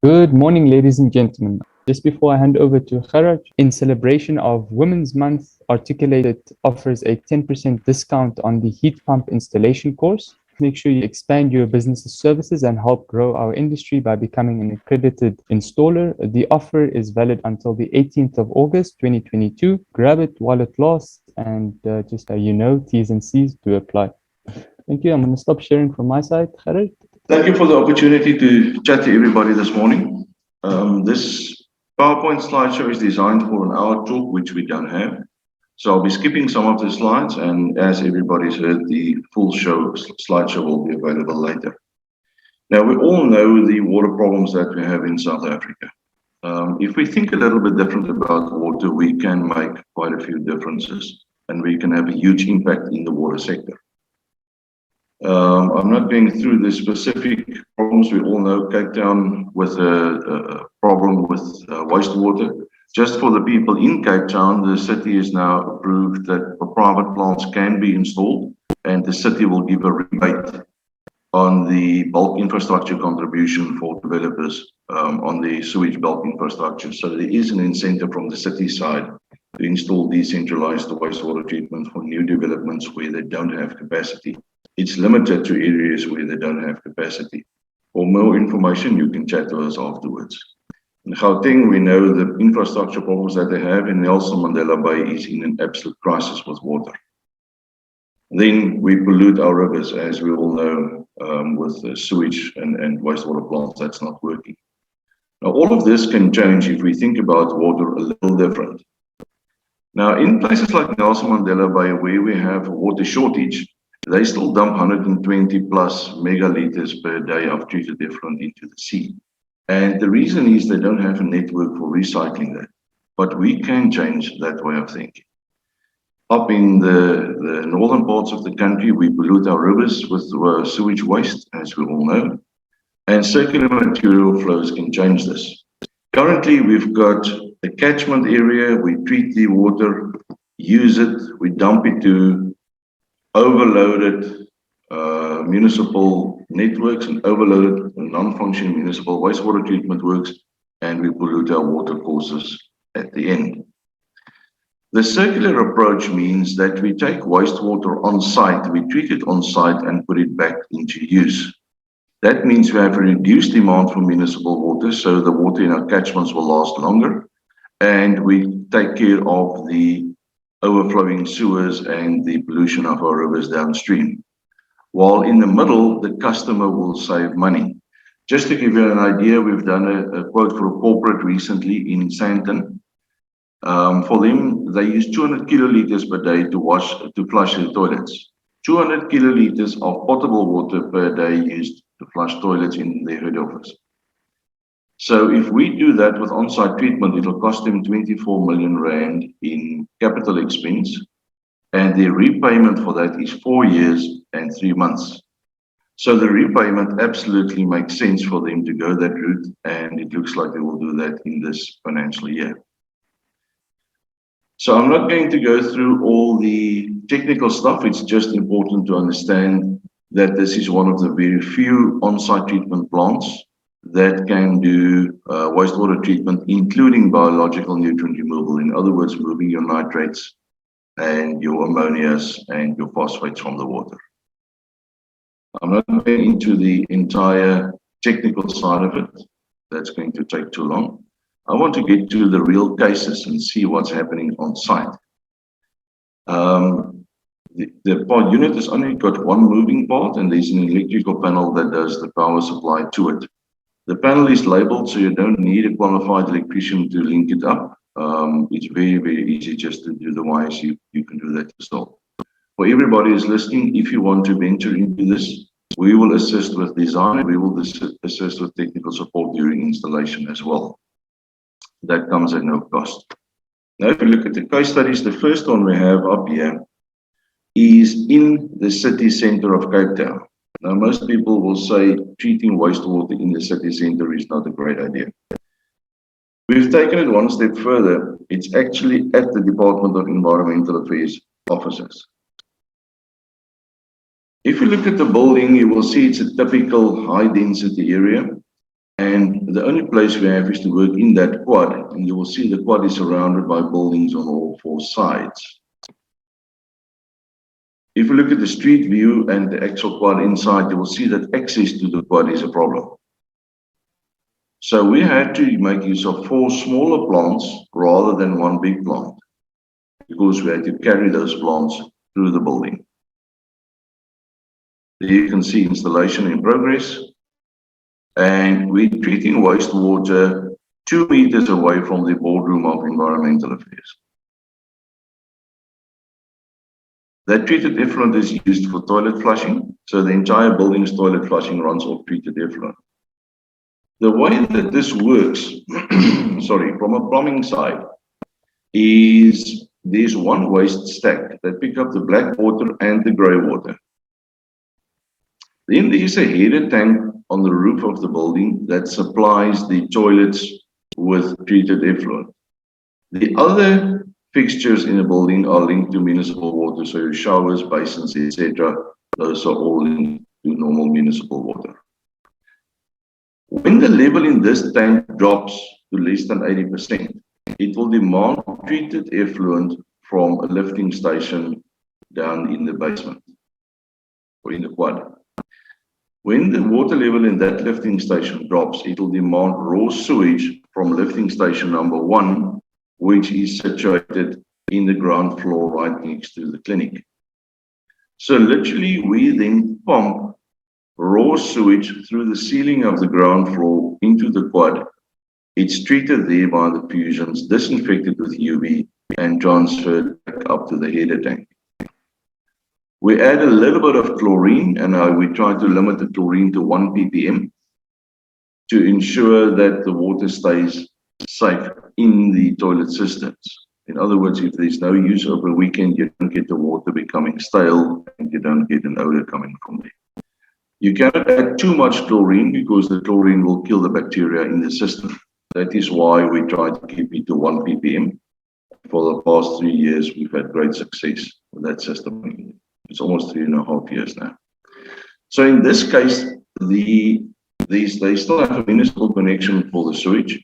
Good morning, ladies and gentlemen. Just before I hand over to Gerard, in celebration of Women's Month, Articulated offers a 10% discount on the heat pump installation course. Make sure you expand your business's services and help grow our industry by becoming an accredited installer. The offer is valid until the 18th of August 2022. Grab it while it lasts, and just so you know, T's and C's do apply. Thank you. I'm going to stop sharing from my side. Gerard? Thank you for the opportunity to chat to everybody this morning. This PowerPoint slideshow is designed for an hour talk, which we don't have. So I'll be skipping some of the slides, and as everybody's heard, the full slideshow will be available later. Now, we all know the water problems that we have in South Africa. If we think a little bit different about water, we can make quite a few differences, and we can have a huge impact in the water sector. I'm not going through the specific problems. We all know Cape Town with a problem with wastewater. Just for the people in Cape Town, the city has now approved that private plants can be installed, and the city will give a rebate on the bulk infrastructure contribution for developers on the sewage bulk infrastructure. So there is an incentive from the city side to install decentralized wastewater treatment for new developments where they don't have capacity. It's limited to areas where they don't have capacity. For more information, you can chat to us afterwards. In Gauteng, we know the infrastructure problems that they have in Nelson Mandela Bay is in an absolute crisis with water. Then we pollute our rivers, as we all know, with the sewage and wastewater plants. That's not working. Now, all of this can change if we think about water a little different. Now, in places like Nelson Mandela Bay, where we have a water shortage, they still dump 120 plus megaliters per day of treated effluent into the sea. And the reason is they don't have a network for recycling that. But we can change that way of thinking. Up in the northern parts of the country, we pollute our rivers with sewage waste, as we all know. And circular material flows can change this. Currently, we've got a catchment area. We treat the water, use it, we dump it to overloaded municipal networks and overloaded non-functioning municipal wastewater treatment works, and we pollute our water courses at the end. The circular approach means that we take wastewater on site, we treat it on site and put it back into use. That means we have a reduced demand for municipal water, so the water in our catchments will last longer, and we take care of the overflowing sewers and the pollution of our rivers downstream. While in the middle, the customer will save money. Just to give you an idea, we've done a quote for a corporate recently in Sandton. For them, they use 200 kiloliters per day to flush their toilets. 200 kiloliters of potable water per day used to flush toilets in their head office. So if we do that with on-site treatment, it'll cost them 24 million rand in capital expense, and the repayment for that is 4 years and 3 months. So the repayment absolutely makes sense for them to go that route, and it looks like they will do that in this financial year. So I'm not going to go through all the technical stuff. It's just important to understand that this is one of the very few on-site treatment plants that can do wastewater treatment, including biological nutrient removal. In other words, moving your nitrates and your ammonias and your phosphates from the water. I'm not going into the entire technical side of it. That's going to take too long. I want to get to the real cases and see what's happening on site. The part unit has only got one moving part, and there's an electrical panel that does the power supply to it. The panel is labeled, so you don't need a qualified electrician to link it up. It's very, very easy just to do the wires. You can do that yourself. For everybody who's listening, if you want to venture into this, we will assist with design. We will assist with technical support during installation as well. That comes at no cost. Now, if you look at the case studies, the first one we have up here is in the city center of Cape Town. Now, most people will say treating wastewater in the city center is not a great idea. We've taken it one step further. It's actually at the Department of Environmental Affairs offices. If you look at the building, you will see it's a typical high-density area. And the only place we have is to work in that quad. And you will see the quad is surrounded by buildings on all four sides. If you look at the street view and the actual quad inside, you will see that access to the quad is a problem. So we had to make use of 4 smaller plants rather than 1 big plant, because we had to carry those plants through the building. There you can see installation in progress. And we're treating wastewater 2 meters away from the boardroom of environmental affairs. That treated effluent is used for toilet flushing. So the entire building's toilet flushing runs off treated effluent. The way that this works, sorry, from a plumbing side, is there's one waste stack that pick up the black water and the grey water. Then there's a header tank on the roof of the building that supplies the toilets with treated effluent. The other fixtures in the building are linked to municipal water, so your showers, basins, etc. Those are all linked to normal municipal water. When the level in this tank drops to less than 80%, it will demand treated effluent from a lifting station down in the basement or in the quad. When the water level in that lifting station drops, it will demand raw sewage from lifting station number 1, which is situated in the ground floor right next to the clinic. So literally, we then pump raw sewage through the ceiling of the ground floor into the quad. It's treated there by the fusions, disinfected with UV, and transferred back up to the header tank. We add a little bit of chlorine, and we try to limit the chlorine to 1 ppm to ensure that the water stays safe in the toilet cisterns. In other words, if there's no use over a weekend, you don't get the water becoming stale and you don't get an odor coming from there. You cannot add too much chlorine because the chlorine will kill the bacteria in the system. That is why we try to keep it to 1 ppm. For the past 3 years, we've had great success with that system. It's almost 3.5 years now. So in this case, they still have a municipal connection for the sewage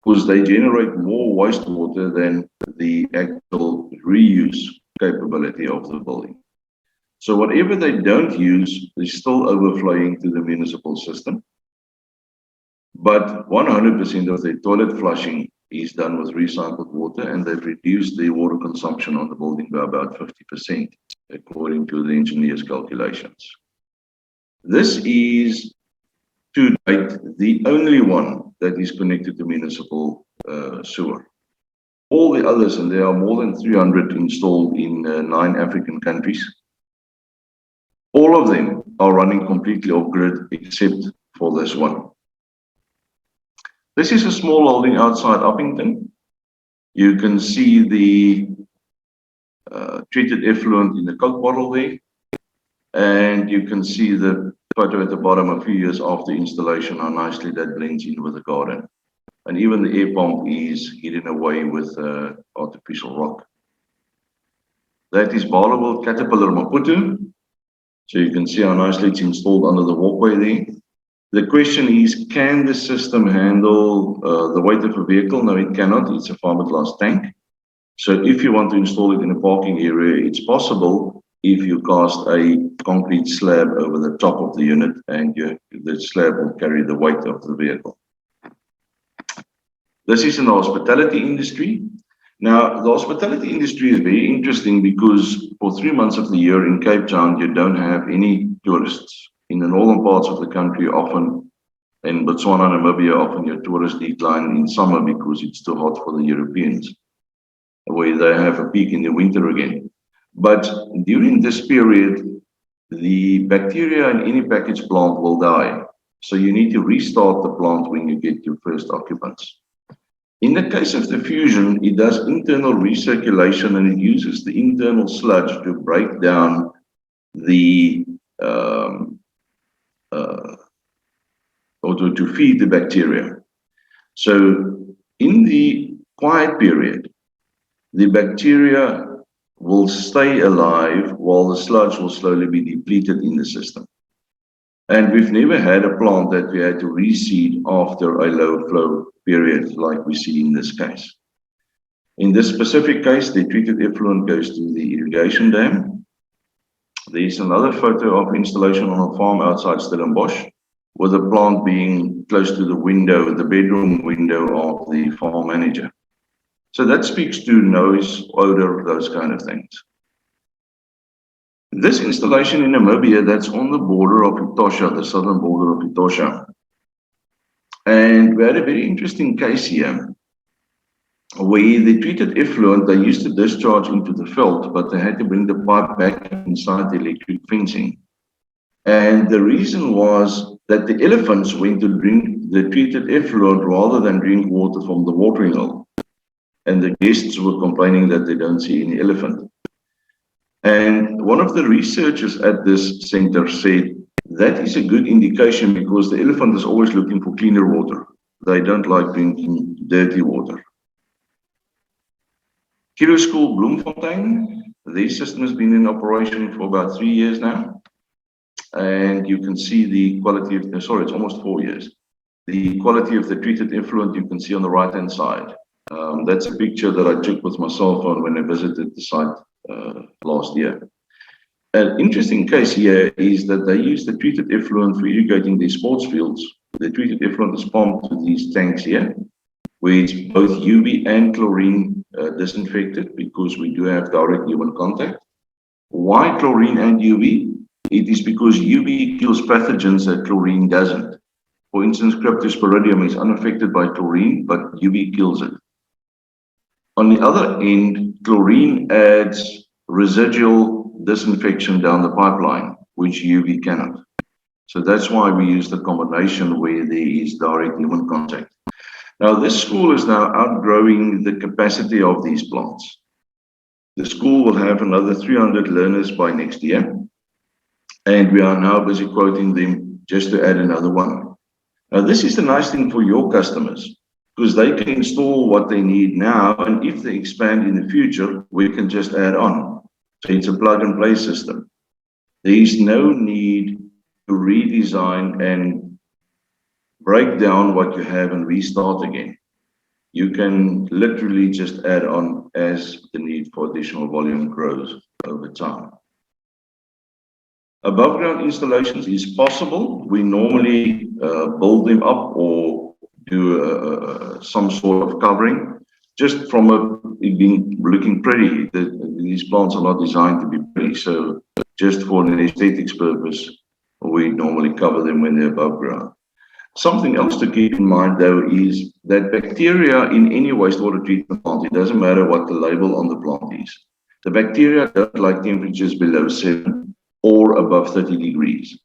because they generate more wastewater than the actual reuse capability of the building. So whatever they don't use is still overflowing to the municipal system. But 100% of their toilet flushing is done with recycled water, and they've reduced the water consumption on the building by about 50%, according to the engineer's calculations. This is, to date, the only one that is connected to municipal sewer. All the others, and there are more than 300 installed in 9 African countries, all of them are running completely off-grid except for this one. This is a small holding outside Uppington. You can see the treated effluent in the Coke bottle there. And you can see the photo at the bottom a few years after installation, how nicely that blends in with the garden. And even the air pump is hidden away with artificial rock. That is Barloworld Caterpillar Maputo. So you can see how nicely it's installed under the walkway there. The question is, can the system handle the weight of a vehicle? No, it cannot. It's a fiberglass tank. So if you want to install it in a parking area, it's possible if you cast a concrete slab over the top of the unit and the slab will carry the weight of the vehicle. This is in the hospitality industry. Now, the hospitality industry is very interesting because for 3 months of the year in Cape Town, you don't have any tourists. In the northern parts of the country, often in Botswana, Namibia, often your tourists decline in summer because it's too hot for the Europeans, where they have a peak in the winter again. But during this period, the bacteria in any packaged plant will die. So you need to restart the plant when you get your first occupants. In the case of the fusion, it does internal recirculation and it uses the internal sludge to break down the or to feed the bacteria. So in the quiet period, the bacteria will stay alive while the sludge will slowly be depleted in the system. And we've never had a plant that we had to reseed after a low flow period like we see in this case. In this specific case, the treated effluent goes to the irrigation dam. There's another photo of installation on a farm outside Stellenbosch, with the plant being close to the window, the bedroom window of the farm manager. So that speaks to noise, odor, those kind of things. This installation in Namibia, that's on the border of Etosha, the southern border of Etosha. And we had a very interesting case here, where the treated effluent, they used to discharge into the veld, but they had to bring the pipe back inside the electric fencing. And the reason was that the elephants went to drink the treated effluent rather than drink water from the watering hole. And the guests were complaining that they don't see any elephant. And one of the researchers at this center said, that is a good indication because the elephant is always looking for cleaner water. They don't like drinking dirty water. Kilo School Bloemfontein, this system has been in operation for about 3 years now. And you can see the quality of, sorry, it's almost 4 years. The quality of the treated effluent you can see on the right-hand side. That's a picture that I took with my cell phone when I visited the site last year. An interesting case here is that they use the treated effluent for irrigating their sports fields. The treated effluent is pumped to these tanks here, where it's both UV and chlorine disinfected, because we do have direct human contact. Why chlorine and UV? It is because UV kills pathogens that chlorine doesn't. For instance, Cryptosporidium is unaffected by chlorine, but UV kills it. On the other end, chlorine adds residual disinfection down the pipeline, which UV cannot. So that's why we use the combination where there is direct human contact. Now, this school is now outgrowing the capacity of these plants. The school will have another 300 learners by next year, and we are now busy quoting them just to add another one. Now, this is the nice thing for your customers, because they can install what they need now, and if they expand in the future, we can just add on. So it's a plug-and-play system. There is no need to redesign and break down what you have and restart again. You can literally just add on as the need for additional volume grows over time. Above ground installations is possible. We normally build them up or do some sort of covering, just from it being looking pretty. These plants are not designed to be pretty, so just for an aesthetics purpose, we normally cover them when they're above ground. Something else to keep in mind, though, is that bacteria in any wastewater treatment plant, it doesn't matter what the label on the plant is. The bacteria don't like temperatures below 7 or above 30 degrees.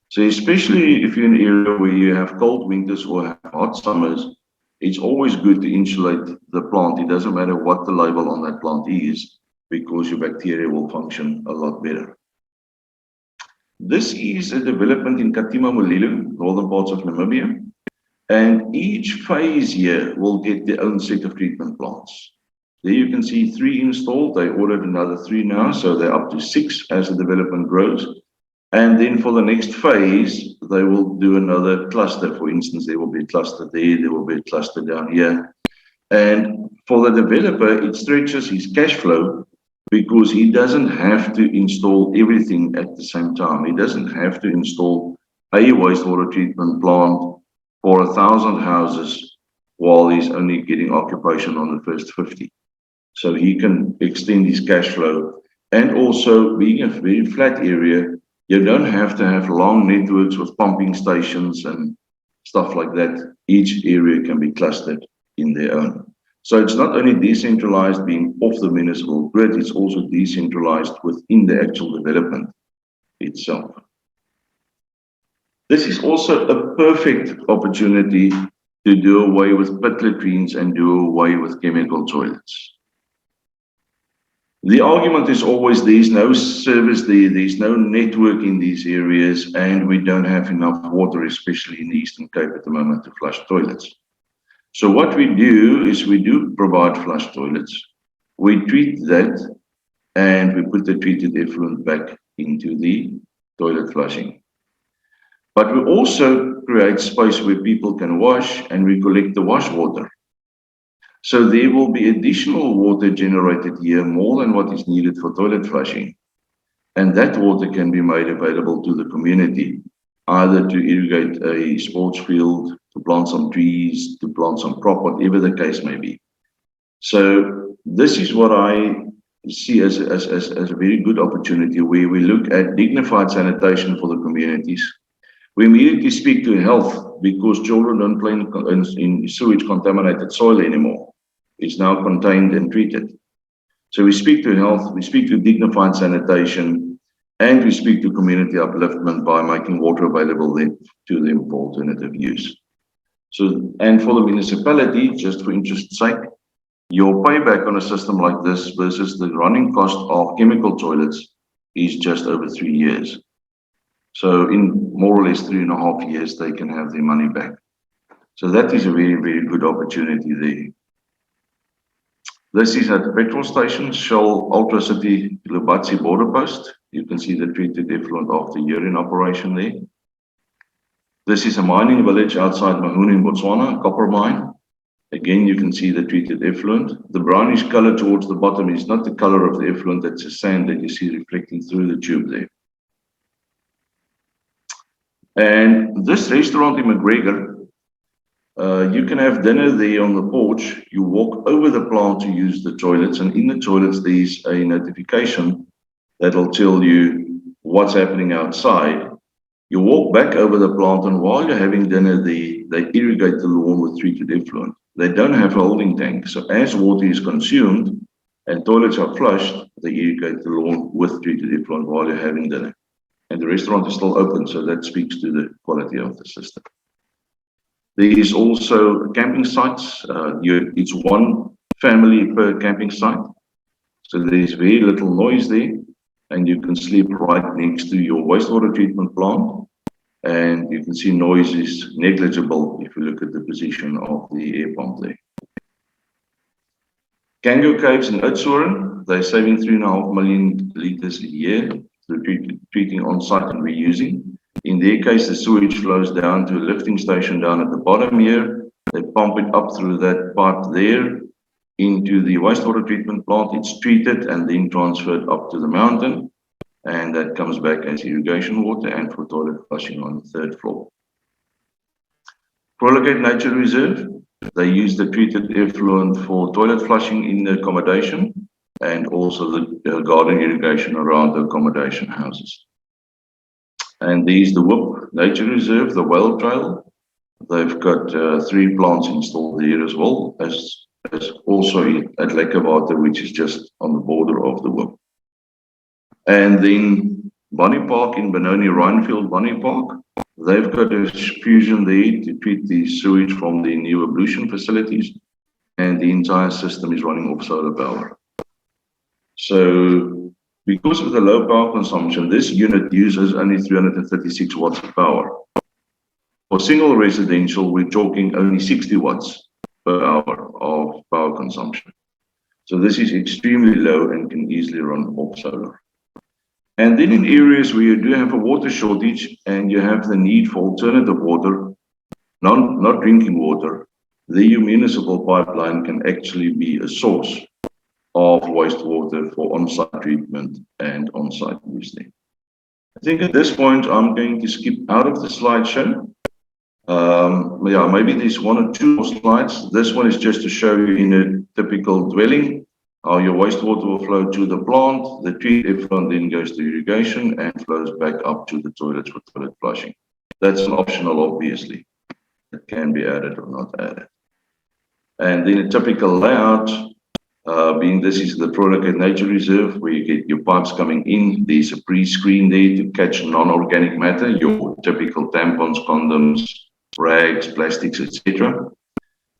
So especially if you're in an area where you have cold winters or have hot summers, it's always good to insulate the plant. It doesn't matter what the label on that plant is, because your bacteria will function a lot better. This is a development in Katima Mulilo, northern parts of Namibia, and each phase here will get their own set of treatment plants. There you can see 3 installed. They ordered another 3 now, so they're up to 6 as the development grows. And then for the next phase, they will do another cluster. For instance, there will be a cluster there will be a cluster down here. And for the developer, it stretches his cash flow, because he doesn't have to install everything at the same time. He doesn't have to install a wastewater treatment plant for 1,000 houses while he's only getting occupation on the first 50. So he can extend his cash flow. And also, being a very flat area, you don't have to have long networks with pumping stations and stuff like that. Each area can be clustered in their own. So it's not only decentralized being off the municipal grid, it's also decentralized within the actual development itself. This is also a perfect opportunity to do away with pit latrines and do away with chemical toilets. The argument is always there's no service there, there's no network in these areas, and we don't have enough water, especially in the Eastern Cape at the moment, to flush toilets. So what we do is we do provide flush toilets. We treat that, and we put the treated effluent back into the toilet flushing. But we also create space where people can wash, and we collect the wash water. So there will be additional water generated here, more than what is needed for toilet flushing. And that water can be made available to the community, either to irrigate a sports field, to plant some trees, to plant some crop, whatever the case may be. So this is what I see as a very good opportunity, where we look at dignified sanitation for the communities. We immediately speak to health, because children don't play in sewage contaminated soil anymore. It's now contained and treated. So we speak to health, we speak to dignified sanitation, and we speak to community upliftment by making water available to them for alternative use. So, and for the municipality, just for interest's sake, your payback on a system like this versus the running cost of chemical toilets is just over 3 years. So in more or less 3.5 years, they can have their money back. So that is a very, very good opportunity there. This is at the petrol station, Shell Ultra-City Lubatsi border post. You can see the treated effluent after urine operation there. This is a mining village outside Mahuni in Botswana, a copper mine. Again, you can see the treated effluent. The brownish color towards the bottom is not the color of the effluent, that's the sand that you see reflecting through the tube there. And this restaurant in McGregor, you can have dinner there on the porch. You walk over the plant to use the toilets, and in the toilets there's a notification that'll tell you what's happening outside. You walk back over the plant, and while you're having dinner there, they irrigate the lawn with treated effluent. They don't have a holding tank, so as water is consumed and toilets are flushed, they irrigate the lawn with treated effluent while you're having dinner. And the restaurant is still open, so that speaks to the quality of the system. There is also camping sites. It's one family per camping site. So there is very little noise there, and you can sleep right next to your wastewater treatment plant. And you can see noise is negligible if you look at the position of the air pump there. Kango Caves in Oudtshoorn, they're saving 3.5 million litres a year through treating on-site and reusing. In their case, the sewage flows down to a lifting station down at the bottom here. They pump it up through that part there into the wastewater treatment plant. It's treated and then transferred up to the mountain. And that comes back as irrigation water and for toilet flushing on the 3rd floor. Crowlagate Nature Reserve, they use the treated effluent for toilet flushing in the accommodation and also the garden irrigation around the accommodation houses. And there's the Whoop Nature Reserve, the Whale Trail. They've got 3 plants installed there as well, as also at Lekkerwater, which is just on the border of the Whoop. And then Bonnie Park in Benoni, Rhinefield Bonnie Park, they've got a fusion there to treat the sewage from the new ablution facilities, and the entire system is running off solar power. So because of the low power consumption, this unit uses only 336 watts of power. For single residential, we're talking only 60 watts per hour of power consumption. So this is extremely low and can easily run off solar. And then in areas where you do have a water shortage and you have the need for alternative water, not drinking water, the municipal pipeline can actually be a source of wastewater for on-site treatment and on-site use. I think at this point, I'm going to skip out of the slideshow. Yeah, maybe there's 1 or 2 more slides. This one is just to show you in a typical dwelling how your wastewater will flow to the plant. The treated effluent then goes to irrigation and flows back up to the toilets for toilet flushing. That's an optional, obviously. It can be added or not added. And then a typical layout, being this is the Crowlagate Nature Reserve, where you get your pipes coming in. There's a pre-screen there to catch non-organic matter, your typical tampons, condoms, rags, plastics, etc.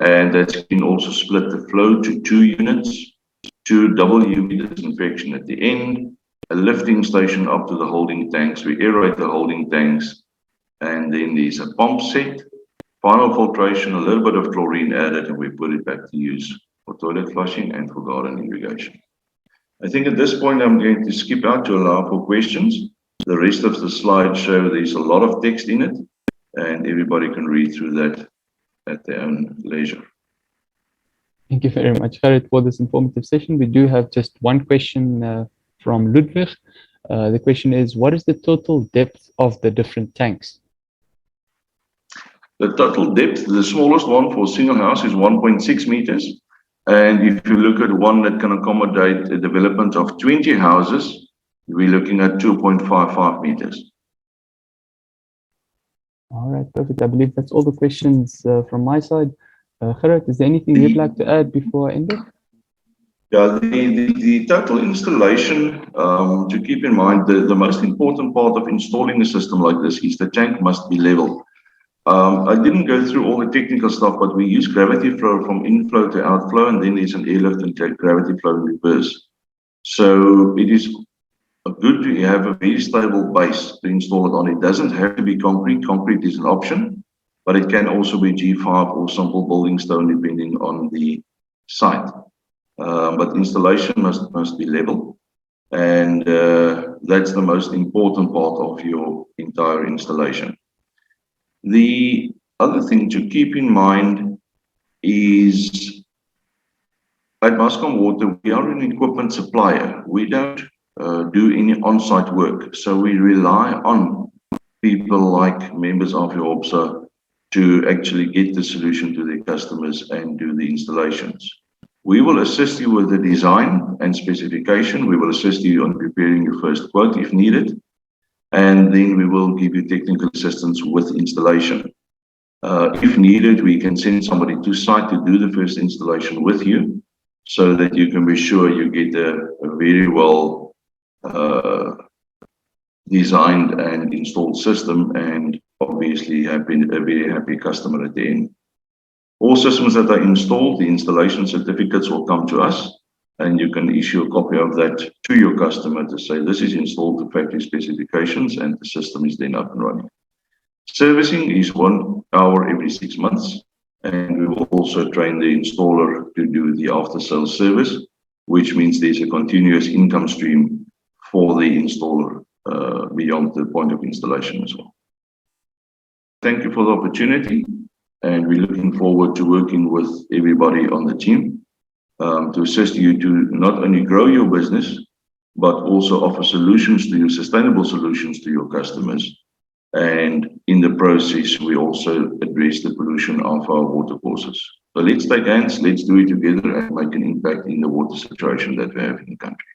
And that can also split the flow to 2 units. 2 double UV disinfection at the end, a lifting station up to the holding tanks. We aerate the holding tanks, and then there's a pump set, final filtration, a little bit of chlorine added, and we put it back to use for toilet flushing and for garden irrigation. I think at this point I'm going to skip out to allow for questions. The rest of the slide show there's a lot of text in it, and everybody can read through that at their own leisure. Thank you very much, Gerard, for this informative session. We do have just one question from Ludwig. The question is, what is the total depth of the different tanks? The total depth, the smallest one for a single house is 1.6 meters. And if you look at one that can accommodate a development of 20 houses, we're looking at 2.55 meters. All right, perfect. I believe that's all the questions from my side. Gerard, is there anything you'd like to add before I end it? Yeah, the total installation, to keep in mind, the most important part of installing a system like this is the tank must be level. I didn't go through all the technical stuff, but we use gravity flow from inflow to outflow, and then there's an airlift and gravity flow in reverse. So it is good to have a very stable base to install it on. It doesn't have to be concrete. Concrete is an option, but it can also be G5 or simple building stone depending on the site. But installation must be level, and that's the most important part of your entire installation. The other thing to keep in mind is at Maskam Water, we are an equipment supplier. We don't do any on-site work, so we rely on people like members of your OPSA to actually get the solution to their customers and do the installations. We will assist you with the design and specification. We will assist you on preparing your first quote if needed. And then we will give you technical assistance with installation. If needed, we can send somebody to site to do the first installation with you so that you can be sure you get a very well designed and installed system, and obviously have been a very happy customer at the end. All systems that are installed, the installation certificates will come to us, and you can issue a copy of that to your customer to say this is installed to factory specifications, and the system is then up and running. Servicing is 1 hour every 6 months, and we will also train the installer to do the after-sales service, which means there's a continuous income stream for the installer beyond the point of installation as well. Thank you for the opportunity, and we're looking forward to working with everybody on the team to assist you to not only grow your business, but also offer solutions to you, sustainable solutions to your customers. And in the process, we also address the pollution of our water courses. So let's take hands, let's do it together and make an impact in the water situation that we have in the country.